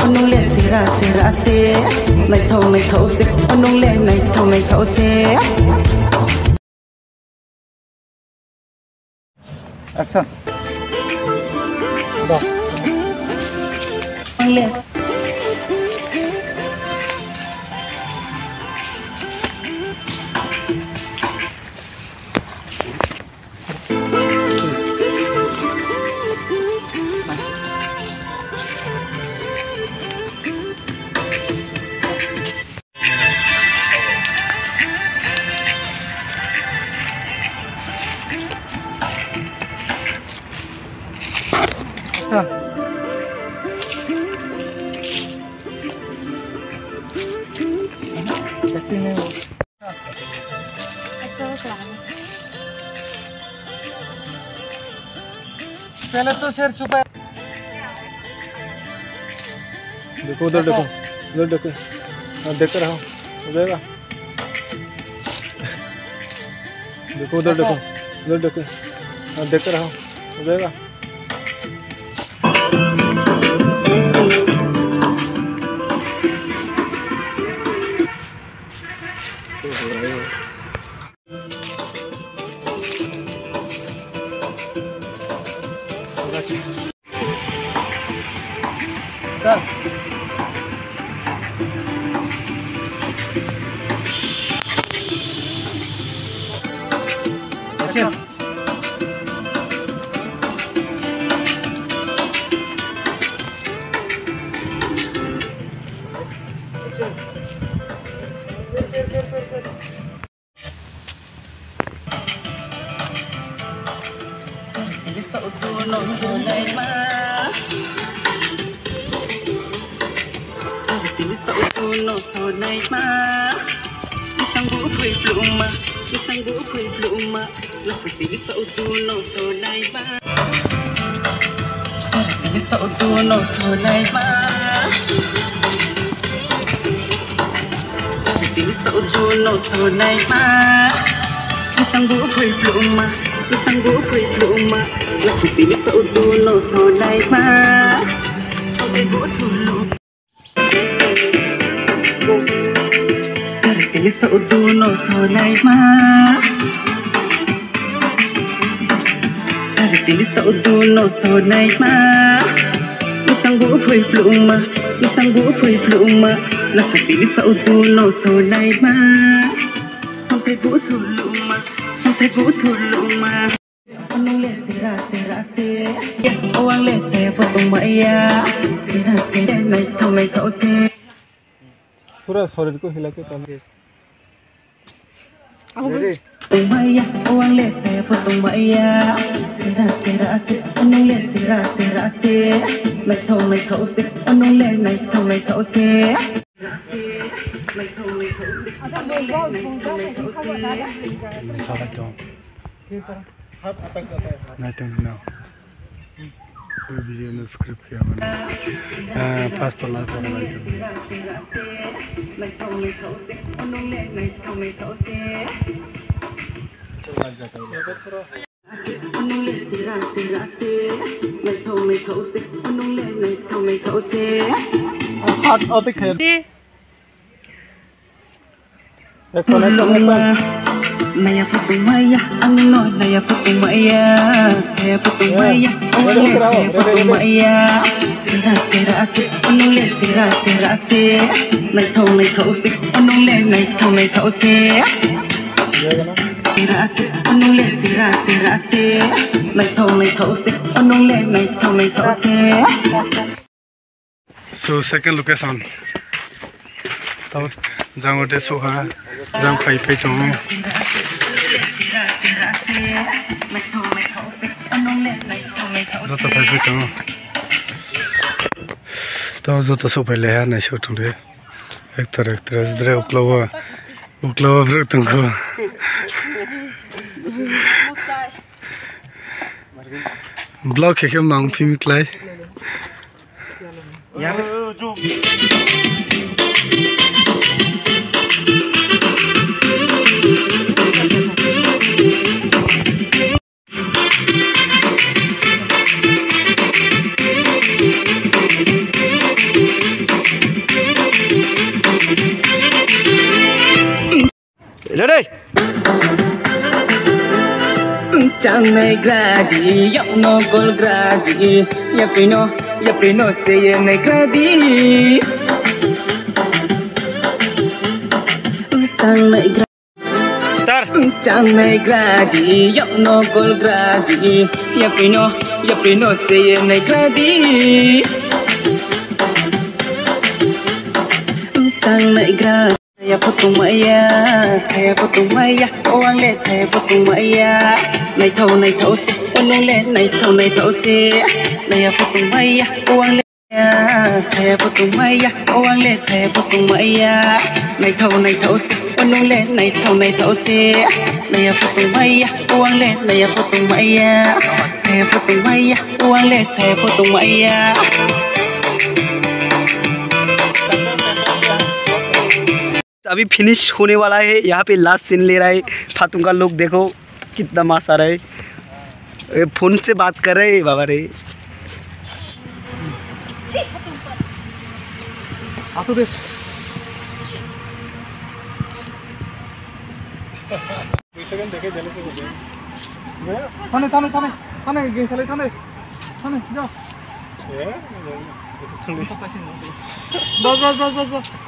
nung le sira sira se này thâu se nung le này thâu se action đó nung le पहले तो सिर छुपा देखो उधर देखो देख कर रहो हो जाएगा देखो उधर देखो देख कर रहो हो जाएगा पूरा शरीर को हिला के काम वीडियो में स्क्रिप्ट किया मैंने पास तो लास्ट वाला Naya Fatumaya, Angino, Naya Fatumaya, Saya Fatumaya, Onule, Saya Fatumaya, Sira, Onule, Sira, Nai thau se, Onule, Nai thau se, Sira, Onule, Sira, Nai thau se, Onule, Nai thau se. So second location. Tao jang ote soha, jang pai chong. Zoto pai chong. Tao zoto so pai le ha na show tung de. Actress dre uklova bro tung ko. Blog ke mang film klai. Ready? Chẳng này gradi, giọng nó gol gradi, yapino say này gradi. Chẳng này Start. chẳng này gradi, giọng nó gol gradi, yapino say này gradi. Chẳng này gradi. Saya potong maya, orang le saya potong maya. Nai thau se, orang le nai thau se. Saya potong maya, orang le saya potong maya, orang le saya potong maya. Nai thau se, orang le nai thau se. Saya potong maya, orang le nai potong maya. Saya potong maya, orang le saya potong maya. अभी finish होने वाला है। यहाँ पे last scene ले रहा है फातुम का। लोग देखो कितना मस्त आ रहा है। फोन से बात कर रहे हैं बाबा रे। बस